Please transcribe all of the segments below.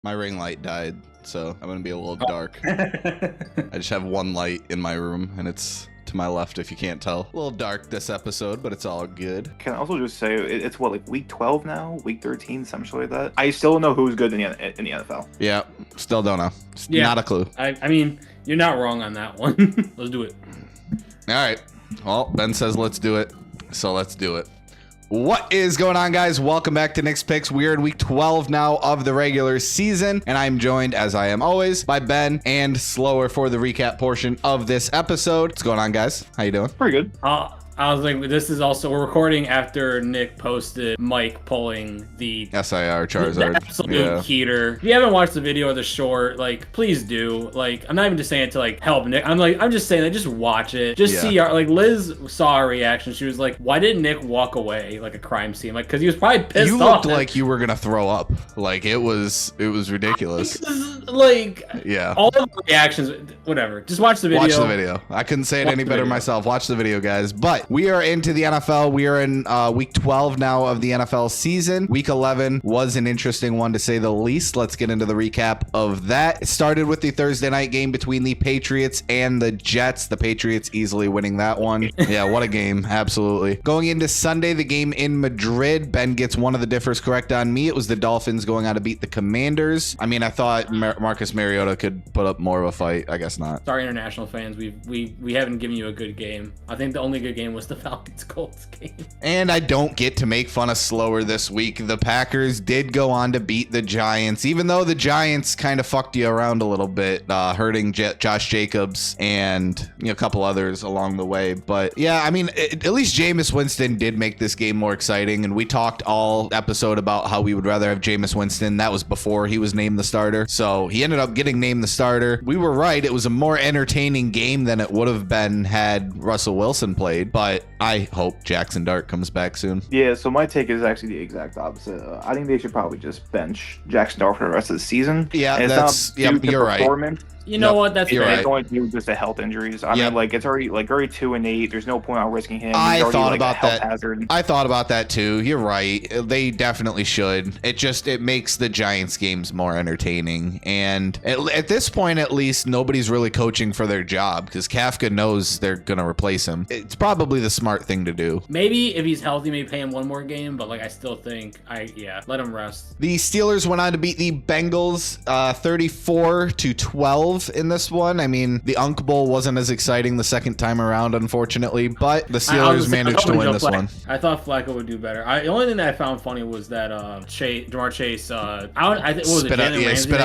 My ring light died, so I'm gonna be a little dark. I just have one light in my room, and it's to my left if you can't tell. A little dark this episode, but it's all good. Can I also just say it's what, like week 12 now, week 13, something like that. I still don't know who's good in the NFL. Yeah, still don't know. Yeah. Not a clue. I mean, you're not wrong on that one. Let's do it. All right. Well, Ben says let's do it, so let's do it. What is going on, guys? Welcome back to Nick's Picks. We are in week 12 now of the regular season, and I'm joined, as I am always, by Ben and Slower for the recap portion of this episode. What's going on, guys? How you doing? Pretty good. I was like, this is also, we're recording after Nick posted Mike pulling the SIR the Charizard. absolute heater. If you haven't watched the video or the short, like, please do. Like, I'm not even just saying it to like help Nick. I'm just saying that just watch it. Just see our, like, Liz saw our reaction. She was like, why did Nick walk away like a crime scene? Like, because he was probably pissed You off. looked like you were gonna throw up. Like it was ridiculous. Like, Yeah. all of the reactions, whatever. Just watch the video. Watch the video. I couldn't say it any better myself. Watch the video, guys. But we are into the NFL. We are in week 12 now of the NFL season. Week 11 was an interesting one, to say the least. Let's get into the recap of that. It started with the Thursday night game between the Patriots and the Jets. The Patriots easily winning that one. Yeah, what a game. Absolutely. Going into Sunday, the game in Madrid. Ben gets one of the differs correct on me. It was the Dolphins going on to beat the Commanders. I mean, I thought Marcus Mariota could put up more of a fight. I guess not. Sorry, international fans. We haven't given you a good game. I think the only good game was the Falcons Colts game. And I don't get to make fun of Slower this week. The Packers did go on to beat the Giants, even though the Giants kind of fucked you around a little bit, hurting Josh Jacobs and a couple others along the way. But yeah, I mean, at least Jameis Winston did make this game more exciting. And we talked all episode about how we would rather have Jameis Winston. That was before he was named the starter. So he ended up getting named the starter. We were right. It was a more entertaining game than it would have been had Russell Wilson played. But I hope Jackson Dart comes back soon. Yeah, so my take is actually the exact opposite. I think they should probably just bench Jackson Dart for the rest of the season. Yeah, and that's you're right. You know what? That's you're fair. right. It's going to be just the health injuries. I mean, like it's already 2-8. There's no point on risking him. He's I already, thought like, about a health that. hazard. I thought about that too. You're right. They definitely should. It makes the Giants games more entertaining. And at this point, at least, nobody's really coaching for their job because Kafka knows they're gonna replace him. It's probably the smart thing to do. Maybe if he's healthy, maybe pay him one more game. But like, I still think let him rest. The Steelers went on to beat the Bengals 34-12 in this one. I mean, the Unk Bowl wasn't as exciting the second time around, unfortunately, but the Steelers managed to win this one. I thought Flacco would do better. The only thing that I found funny was that Jamar Chase. I think what was it? Spit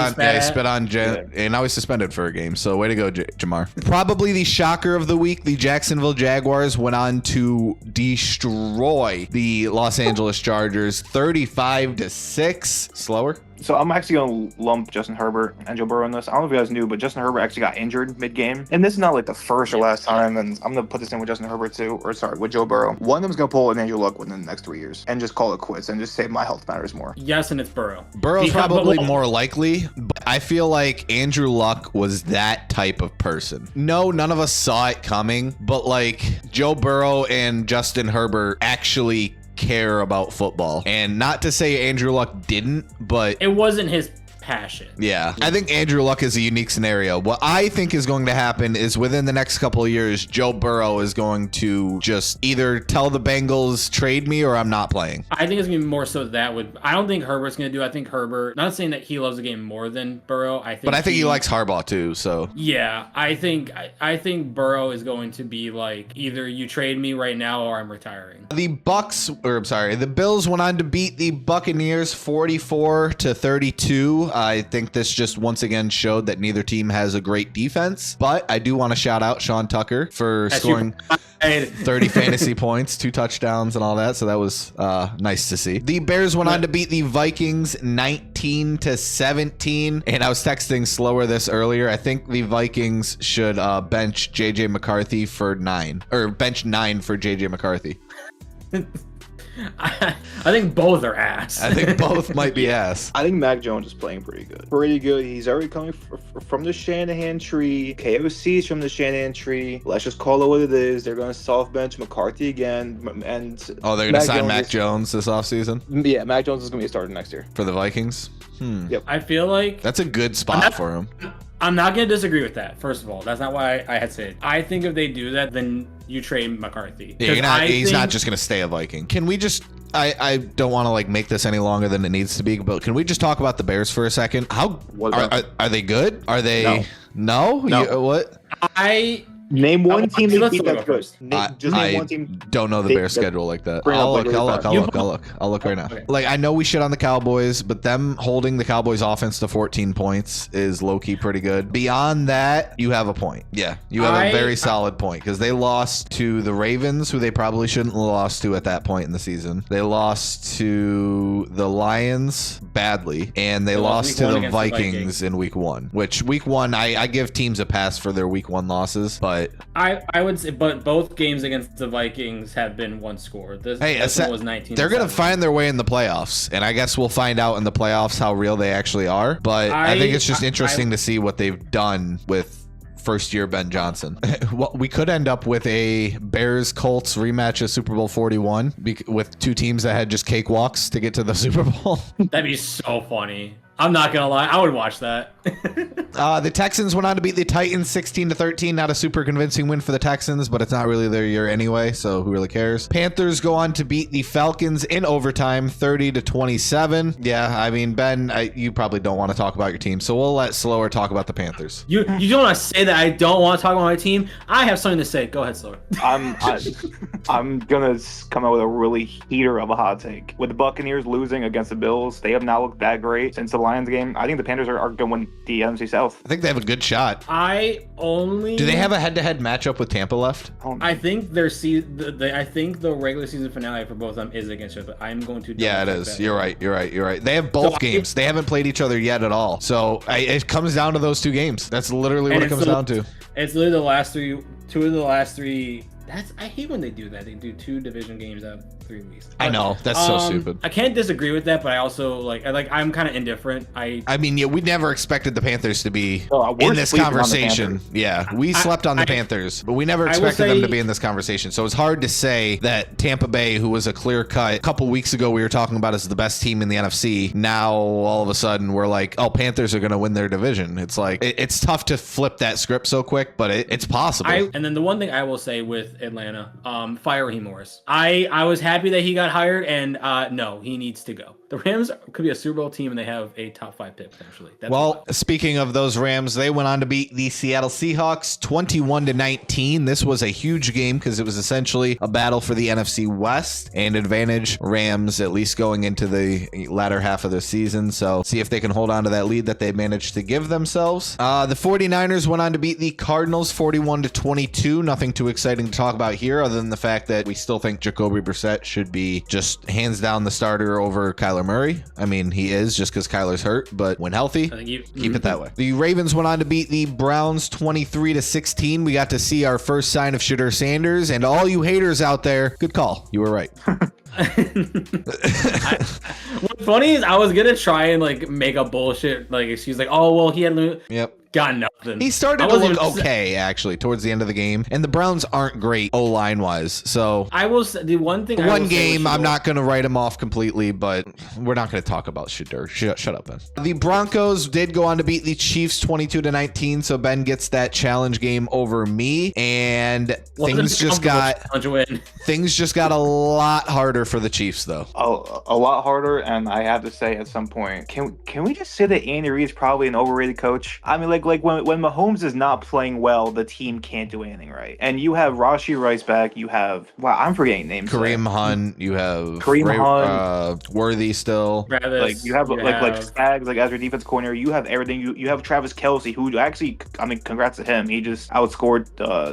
on and now he's suspended for a game. So way to go, Jamar. Probably the shocker of the week. The Jacksonville Jaguars went on to destroy the Los Angeles Chargers 35-6. Slower. So I'm actually going to lump Justin Herbert and Joe Burrow in this. I don't know if you guys knew, but Justin Herbert actually got injured mid-game. And this is not like the first or last time, and I'm going to put this in with Justin Herbert too, with Joe Burrow. One of them's going to pull an Andrew Luck within the next 3 years and just call it quits and just say my health matters more. Yes, and it's Burrow. Burrow's probably more likely, but I feel like Andrew Luck was that type of person. No, none of us saw it coming, but like Joe Burrow and Justin Herbert actually care about football. And not to say Andrew Luck didn't, but it wasn't his passion. Yeah, I think Andrew Luck is a unique scenario. What I think is going to happen is within the next couple of years, Joe Burrow is going to just either tell the Bengals, trade me or I'm not playing. I think it's going to be more so that I don't think Herbert's going to do. I think Herbert, not saying that he loves the game more than Burrow. I think he likes Harbaugh too, so. Yeah, I think Burrow is going to be like, either you trade me right now or I'm retiring. The Bills went on to beat the Buccaneers 44-32. I think this just once again showed that neither team has a great defense, but I do want to shout out Sean Tucker for scoring 30 fantasy points, 2 touchdowns and all that. So that was nice to see. The Bears went on to beat the Vikings 19-17. And I was texting Slower this earlier. I think the Vikings should bench JJ McCarthy for 9 for JJ McCarthy. I think both are ass. I think both might be ass. I think Mac Jones is playing pretty good. Pretty good. He's already coming from the Shanahan tree. KOC's from the Shanahan tree. Let's just call it what it is. They're going to soft bench McCarthy again. And they're going to sign Mac Jones this offseason? Yeah, Mac Jones is going to be a starter next year. For the Vikings? Yep. I feel like that's a good spot for him. I'm not going to disagree with that. First of all, that's not why I had said. I think if they do that, then you trade McCarthy. Yeah, he's not just going to stay a Viking. Can we just... I don't want to like make this any longer than it needs to be, but can we just talk about the Bears for a second? How are they good? Are they... No? What? Name one team they beat that's good. Just name one team. Don't know the Bears schedule like that. I'll look right now. Okay. Like, I know we shit on the Cowboys, but them holding the Cowboys offense to 14 points is low-key pretty good. Beyond that, you have a point. Yeah, you have a very solid point, because they lost to the Ravens, who they probably shouldn't have lost to at that point in the season. They lost to the Lions badly, and they lost to the Vikings in week 1, which week 1, I give teams a pass for their week 1 losses, but I would say, but both games against the Vikings have been one score. This one was 19. They're gonna find their way in the playoffs, and I guess we'll find out in the playoffs how real they actually are. But I think it's just interesting to see what they've done with first-year Ben Johnson. Well, we could end up with a Bears-Colts rematch of Super Bowl 41 with two teams that had just cakewalks to get to the Super Bowl. That'd be so funny. I'm not gonna lie, I would watch that. The Texans went on to beat the Titans 16-13. Not a super convincing win for the Texans, but it's not really their year anyway, so who really cares? Panthers go on to beat the Falcons in overtime 30-27. Yeah, I mean, Ben, you probably don't want to talk about your team, so we'll let Slower talk about the Panthers. You don't want to say that I don't want to talk about my team. I have something to say. Go ahead, Slower. I'm gonna come out with a really heater of a hot take. With the Buccaneers losing against the Bills, they have not looked that great since the Lions game. I think the Panthers are going to win the NFC South. I think they have a good shot. Do they have a head-to-head matchup with Tampa left? I think I think the regular season finale for both of them is against each other. I'm going to. Yeah, it is. You're right. They have both games. They haven't played each other yet at all. So it comes down to those two games. That's literally what it comes down to. It's literally the last three. Two of the last three. I hate when they do that. They do 2 division games out of 3 weeks. But, I know, that's so stupid. I can't disagree with that, but I also I'm kind of indifferent. I mean, yeah, we never expected the Panthers to be in this conversation. Yeah, we slept on the Panthers, but we never expected them to be in this conversation. So it's hard to say that Tampa Bay, who was a clear cut a couple weeks ago, we were talking about as the best team in the NFC. Now all of a sudden we're like, oh, Panthers are going to win their division. It's like it's tough to flip that script so quick, but it's possible. And then the one thing I will say with Atlanta, fire Raheem Morris. I was happy that he got hired, and no, he needs to go. The Rams could be a Super Bowl team, and they have a top 5 pick potentially. Speaking of those Rams, they went on to beat the Seattle Seahawks 21-19. This was a huge game because it was essentially a battle for the NFC West and advantage Rams, at least going into the latter half of the season. So see if they can hold on to that lead that they managed to give themselves. The 49ers went on to beat the Cardinals 41-22. Nothing too exciting to talk about here other than the fact that we still think Jacoby Brissett should be just hands down the starter over Kyler Murray. I mean, he is just because Kyler's hurt, but when healthy, keep it that way. The Ravens went on to beat the Browns 23-16. We got to see our first sign of Shadur Sanders, and all you haters out there, good call. You were right. What's funny is I was gonna try and make a bullshit excuse, oh well, he had got nothing. He started to look okay actually towards the end of the game, and the Browns aren't great O-line wise. So I will say the one thing. One game, I'm not going to write him off completely, but we're not going to talk about Shadur. Shut up, Ben. The Broncos did go on to beat the Chiefs 22-19, so Ben gets that challenge game over me, and things just got a lot harder for the Chiefs though. A lot harder, and I have to say at some point, can we just say that Andy Reid's probably an overrated coach? I mean, like when Mahomes is not playing well, the team can't do anything right. And you have Rashee Rice back. You have I'm forgetting names. Kareem Hunt. You have Hunt. Worthy still. Travis, you have Spags as your defense coordinator. You have everything. You have Travis Kelce, who actually, I mean, congrats to him. He just outscored.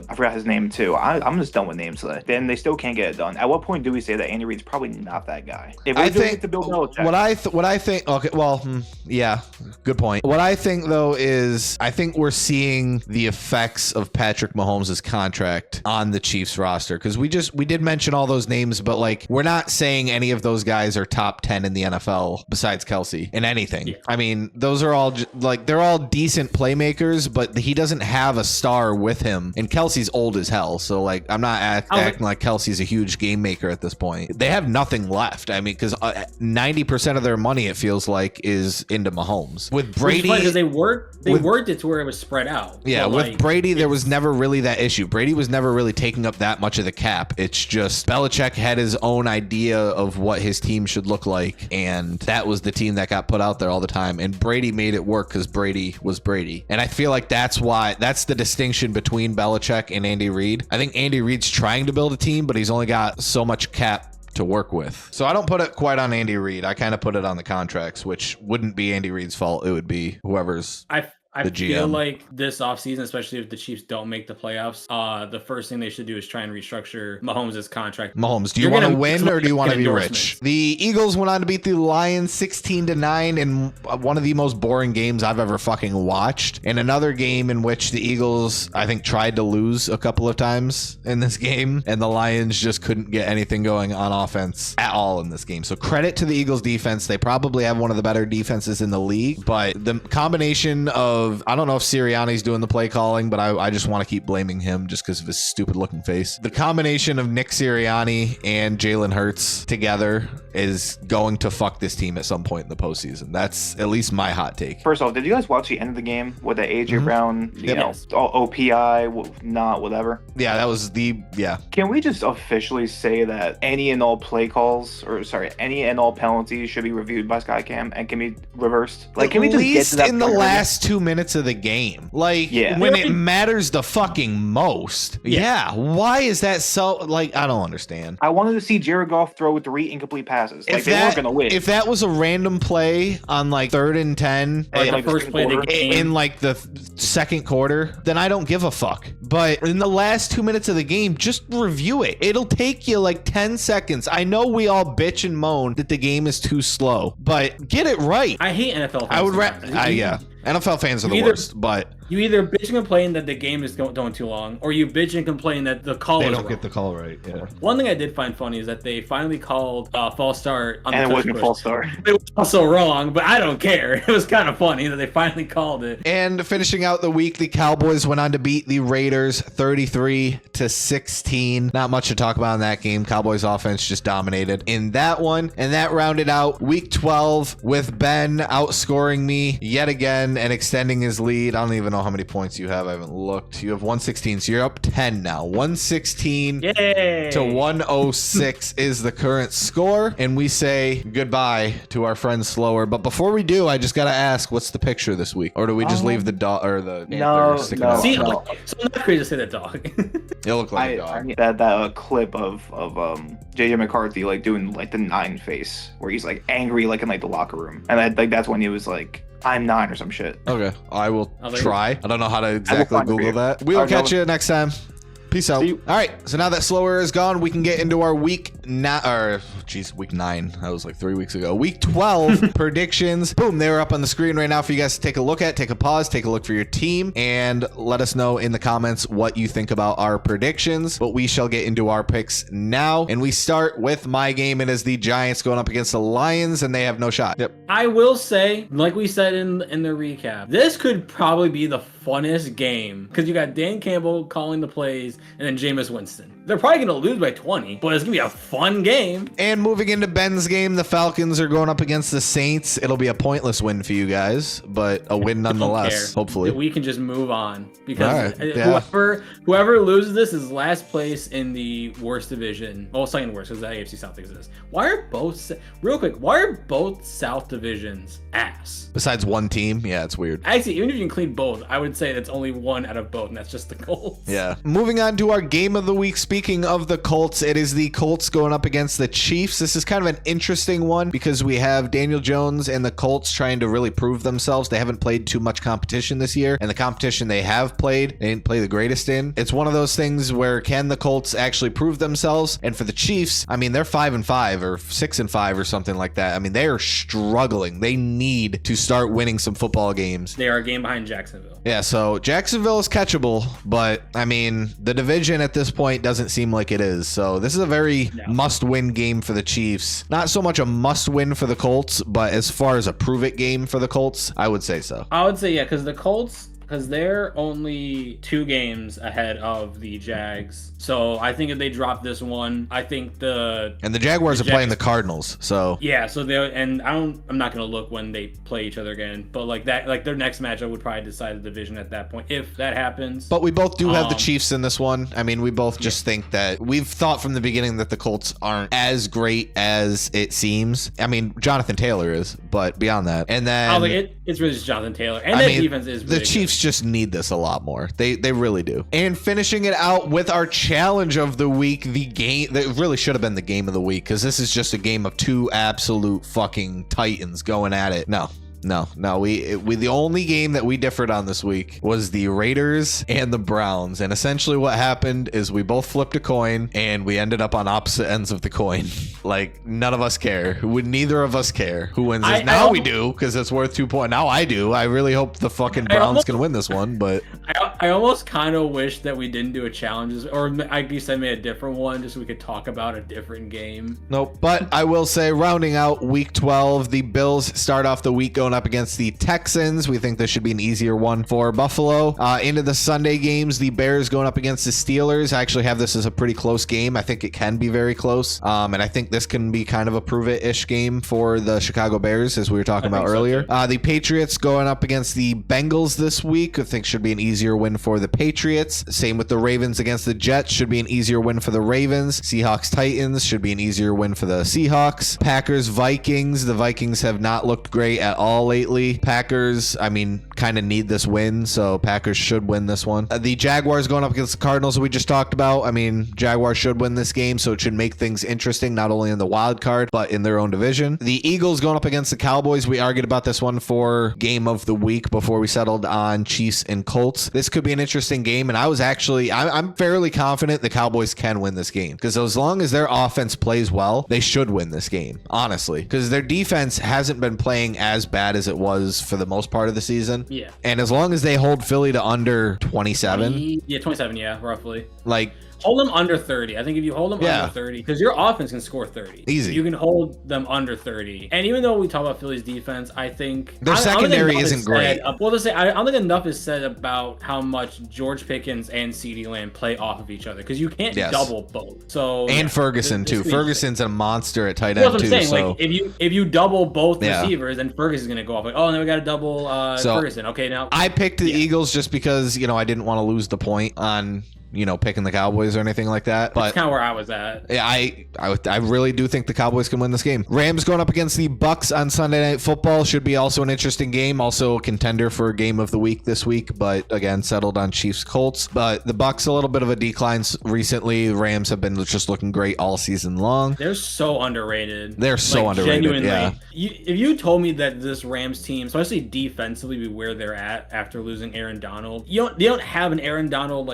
I forgot his name too. I'm just done with names today. Then they still can't get it done. At what point do we say that Andy Reid's probably not that guy? If we're doing it to Bill Belichick. What I think. Okay. Well, yeah. Good point. What I think though is I think we're seeing the effects of Patrick Mahomes' contract on the Chiefs roster, because we did mention all those names, but like we're not saying any of those guys are top 10 in the NFL besides Kelsey in anything. Yeah. I mean, those are all like, they're all decent playmakers, but he doesn't have a star with him, and Kelsey's old as hell. So like, I'm not acting like Kelsey's a huge game maker at this point. They have nothing left. I mean, because 90% of their money, it feels like, is into Mahomes. With Brady, because they worked it to where it was spread out. Yeah, with like, Brady, there was never really that issue. Brady was never really taking up that much of the cap. It's just Belichick had his own idea of what his team should look like, and that was the team that got put out there all the time. And Brady made it work because Brady was Brady. And I feel like that's the distinction between Belichick and Andy Reid. I think Andy Reid's trying to build a team, but he's only got so much cap to work with. So I don't put it quite on Andy Reid. I kind of put it on the contracts, which wouldn't be Andy Reid's fault. It would be whoever's I feel like this offseason, especially if the Chiefs don't make the playoffs, the first thing they should do is try and restructure Mahomes' contract. Mahomes, do you want to win or do you want to be rich? The Eagles went on to beat the Lions 16-9 in one of the most boring games I've ever fucking watched. And another game in which the Eagles, I think, tried to lose a couple of times in this game, and the Lions just couldn't get anything going on offense at all in this game. So credit to the Eagles defense. They probably have one of the better defenses in the league, but the combination of, I don't know if Sirianni's doing the play calling, but I just want to keep blaming him just because of his stupid looking face. The combination of Nick Sirianni and Jalen Hurts together is going to fuck this team at some point in the postseason. That's at least my hot take. First off, did you guys watch the end of the game with the AJ Brown, you know, OPI, not whatever? Yeah, that was Can we just officially say that any and all play calls, any and all penalties should be reviewed by Skycam and can be reversed? Like, can we just get to that in the last 2 minutes of the game? Like, when it matters the fucking most. Yeah. Why is that so? Like, I don't understand. I wanted to see Jared Goff throw 3 incomplete passes. Like, they weren't gonna win. If that was a random play on like 3rd and 10, like the first play of the game in like the second quarter, then I don't give a fuck. But in the last 2 minutes of the game, just review it. It'll take you like 10 seconds. I know we all bitch and moan that the game is too slow, but get it right. I hate NFL fans. I would NFL fans are the worst, but you either bitch and complain that the game is going too long, or you bitch and complain that the call they is don't wrong. Get the call right. Yeah. One thing I did find funny is that they finally called false start on and the it wasn't false start. It was also wrong, but I don't care. It was kind of funny that they finally called it. And finishing out the week, the Cowboys went on to beat the Raiders 33-16. Not much to talk about in that game. Cowboys offense just dominated in that one, and that rounded out week 12 with Ben outscoring me yet again and extending his lead. I don't even know how many points you have. I haven't looked. You have 116, so you're up 10 now. 116 to 106 is the current score, and we say goodbye to our friend Slower. But before we do, I just gotta ask, what's the picture this week, or do we just leave the dog or the no? See, so I'm not crazy to say that dog. It looked like a dog. I need that clip of JJ McCarthy like doing like the 9 face where he's like angry like in like the locker room, and that's when he was like, I'm 9 or some shit. Okay, I will try. I don't know how to exactly Google that. We will catch you next time. Peace out. All right, so now that Slower is gone, we can get into our week 9. That was like 3 weeks ago. Week 12 predictions. Boom, they're up on the screen right now for you guys to take a look at. Take a pause, take a look for your team, and let us know in the comments what you think about our predictions. But we shall get into our picks now, and we start with my game. It is the Giants going up against the Lions, and they have no shot. Yep. I will say, like we said in the recap, this could probably be the funnest game because you got Dan Campbell calling the plays and then Jameis Winston. They're probably going to lose by 20, but it's going to be a fun game. And moving into Ben's game, the Falcons are going up against the Saints. It'll be a pointless win for you guys, but a win nonetheless, hopefully. We can just move on because whoever loses this is last place in the worst division. Well, second worst because the AFC South exists. Why are both South divisions ass? Besides one team? Yeah, it's weird. Actually, even if you include both, I would say that's only one out of both, and that's just the Colts. Yeah. Moving on to our game of the week. Speaking of the Colts, it is the Colts going up against the Chiefs. Chiefs, this is kind of an interesting one because we have Daniel Jones and the Colts trying to really prove themselves. They haven't played too much competition this year, and the competition they have played, they didn't play the greatest in. It's one of those things where can the Colts actually prove themselves? And for the Chiefs, I mean, they're 5-5 or 6-5 or something like that. I mean, they are struggling. They need to start winning some football games. They are a game behind Jacksonville. Yeah, so Jacksonville is catchable, but I mean, the division at this point doesn't seem like it is. So this is a very must-win game for the Chiefs. Not so much a must-win for the Colts, but as far as a prove-it game for the Colts, I would say so. I would say, yeah, because the Colts, because they're only 2 games ahead of the Jags. So I think if they drop this one, I think the Jaguars are playing the Cardinals. So yeah, so they and I'm not gonna look when they play each other again, but like that, like their next matchup would probably decide the division at that point if that happens. But we both do have the Chiefs in this one. I mean, we both just think that we've thought from the beginning that the Colts aren't as great as it seems. I mean, Jonathan Taylor is, but beyond that, and then it's really just Jonathan Taylor, and their defense is really the Chiefs just need this a lot more. They really do. And finishing it out with our challenge of the week, the game that really should have been the game of the week, because this is just a game of 2 absolute fucking titans going at it. No, we the only game that we differed on this week was the Raiders and the Browns, and essentially what happened is we both flipped a coin and we ended up on opposite ends of the coin. Like, none of us care. Neither of us care who wins this. Now we do, because it's worth 2 points. Now I do. I really hope the fucking Browns can win this one, but I almost kind of wish that we didn't do a challenge, or like you said, made a different one just so we could talk about a different game. Nope. But I will say, rounding out week 12, the Bills start off the week going up against the Texans. We think this should be an easier one for Buffalo. Into the Sunday games, the Bears going up against the Steelers. I actually have this as a pretty close game. I think it can be very close. And I think this can be kind of a prove-it-ish game for the Chicago Bears, as we were talking about earlier. The Patriots going up against the Bengals this week. I think should be an easier win for the Patriots. Same with the Ravens against the Jets. Should be an easier win for the Ravens. Seahawks Titans should be an easier win for the Seahawks. Packers Vikings. The Vikings have not looked great at all lately. Packers, I mean, kind of need this win, so Packers should win this one. The Jaguars going up against the Cardinals that we just talked about. I mean, Jaguars should win this game, so it should make things interesting, not only in the wild card, but in their own division. The Eagles going up against the Cowboys. We argued about this one for game of the week before we settled on Chiefs and Colts. This could be an interesting game, and I'm fairly confident the Cowboys can win this game, because as long as their offense plays well, they should win this game, honestly, because their defense hasn't been playing as bad as it was for the most part of the season. Yeah. And as long as they hold Philly to under 27. 27, yeah, roughly. Like, hold them under 30. I think if you hold them under 30, because your offense can score 30. Easy. You can hold them under 30. And even though we talk about Philly's defense, I think their secondary isn't great. I don't think enough is said about how much George Pickens and CeeDee Lamb play off of each other, because you can't double both. So and Ferguson too. Ferguson's a monster at tight end too. Saying. So like if you double both receivers, then Ferguson's gonna go off. Like, oh, now we got to double Ferguson. Okay, now I picked the Eagles just because I didn't want to lose the point on picking the Cowboys or anything like that. But that's kind of where I was at. Yeah, I really do think the Cowboys can win this game. Rams going up against the Bucks on Sunday Night Football should be also an interesting game. Also a contender for game of the week this week, but again, settled on Chiefs Colts. But the Bucks a little bit of a decline recently. The Rams have been just looking great all season long. They're so underrated. They're so underrated. Genuinely. Yeah. If you told me that this Rams team, especially defensively, be where they're at after losing Aaron Donald, they don't have an Aaron Donald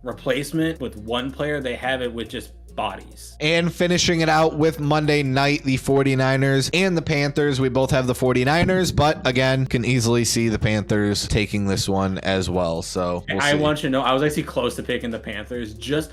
replacement with one player. They have it with just bodies. And finishing it out with Monday night, the 49ers and the Panthers. We both have the 49ers, but again, can easily see the Panthers taking this one as well. So I want you to know, I was actually close to picking the Panthers just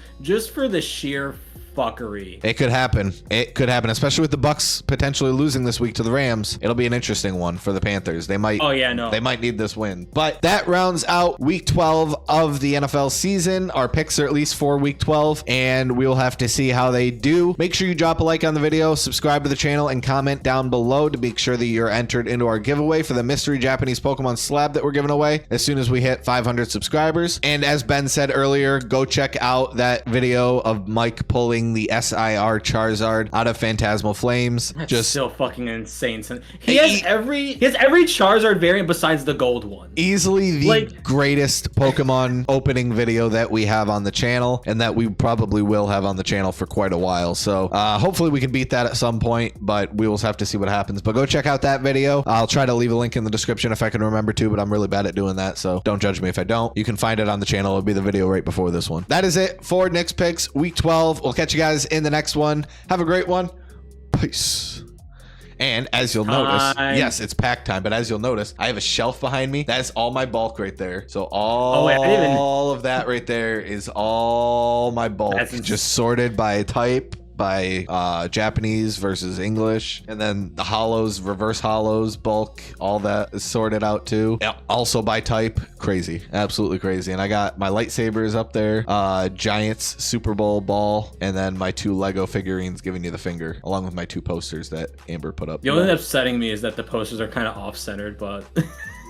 for the sheer fuckery. It could happen. It could happen, especially with the Bucks potentially losing this week to the Rams. It'll be an interesting one for the Panthers. They might. Oh yeah, no. They might need this win. But that rounds out week 12 of the NFL season. Our picks are at least for week 12, and we'll have to see how they do. Make sure you drop a like on the video, subscribe to the channel, and comment down below to make sure that you're entered into our giveaway for the mystery Japanese Pokemon slab that we're giving away as soon as we hit 500 subscribers. And as Ben said earlier, go check out that video of Mike pulling opening the SIR Charizard out of Phantasmal Flames. That's Just still fucking insane. He has every Charizard variant besides the gold one. easily the greatest Pokemon opening video that we have on the channel, and that we probably will have on the channel for quite a while. So hopefully we can beat that at some point, but we will have to see what happens. But go check out that video. I'll try to leave a link in the description if I can remember to, but I'm really bad at doing that, so don't judge me if I don't. You can find it on the channel. It'll be the video right before this one. That is it for Nick's Picks Week 12. We'll catch you guys in the next one. Have a great one. Peace. And as you'll notice, yes, it's pack time, but as you'll notice, I have a shelf behind me. That's all my bulk right there. So all of that right there is all my bulk, just sorted by type, by Japanese versus English, and then the hollows, reverse hollows, bulk, all that is sorted out too. Also by type. Crazy, absolutely crazy. And I got my lightsabers up there, Giants Super Bowl ball, and then my 2 Lego figurines giving you the finger, along with my 2 posters that Amber put up. The only thing upsetting me is that the posters are kind of off-centered, but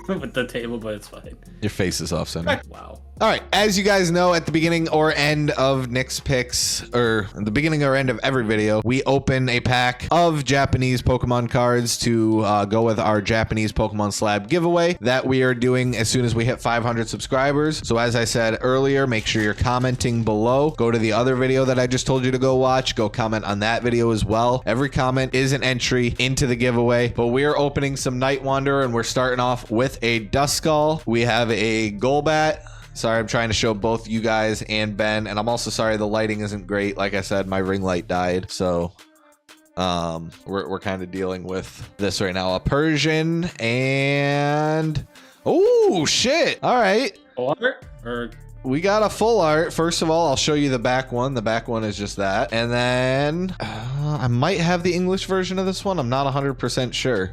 with the table, but it's fine. Your face is off-centered. Wow. All right, as you guys know, at the beginning or end of Nick's Picks, or the beginning or end of every video, we open a pack of Japanese Pokemon cards to go with our Japanese Pokemon Slab giveaway that we are doing as soon as we hit 500 subscribers. So as I said earlier, make sure you're commenting below. Go to the other video that I just told you to go watch. Go comment on that video as well. Every comment is an entry into the giveaway, but we're opening some Night Wanderer, and we're starting off with a Duskull. We have a Golbat. Sorry, I'm trying to show both you guys and Ben, and I'm also sorry the lighting isn't great. Like I said, my ring light died, so we're kind of dealing with this right now. A Persian and oh shit! All right, Full art or we got a full art. First of all, I'll show you the back one. The back one is just that, and then I might have the English version of this one. I'm not 100% sure.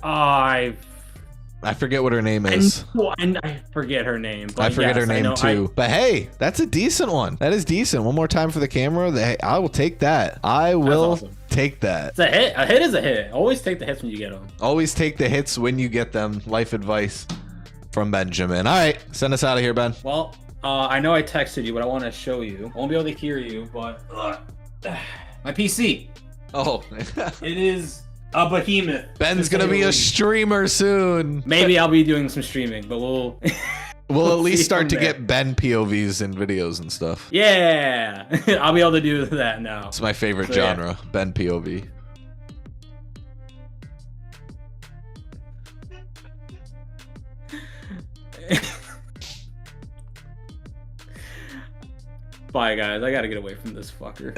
I forget what her name is. I forget her name. But I forget yes, her name too. But hey, that's a decent one. That is decent. One more time for the camera. I will take that. I will take that. It's a hit. A hit is a hit. Always take the hits when you get them. Always take the hits when you get them. Life advice from Benjamin. All right, send us out of here, Ben. Well, I know I texted you, but I want to show you. I won't be able to hear you, but my PC. Oh, it is a behemoth. Ben's gonna be a streamer soon. Maybe I'll be doing some streaming, but we'll at least start to get Ben POVs in videos and stuff. Yeah, I'll be able to do that now. It's my favorite genre, yeah. Ben POV. Bye guys, I gotta get away from this fucker.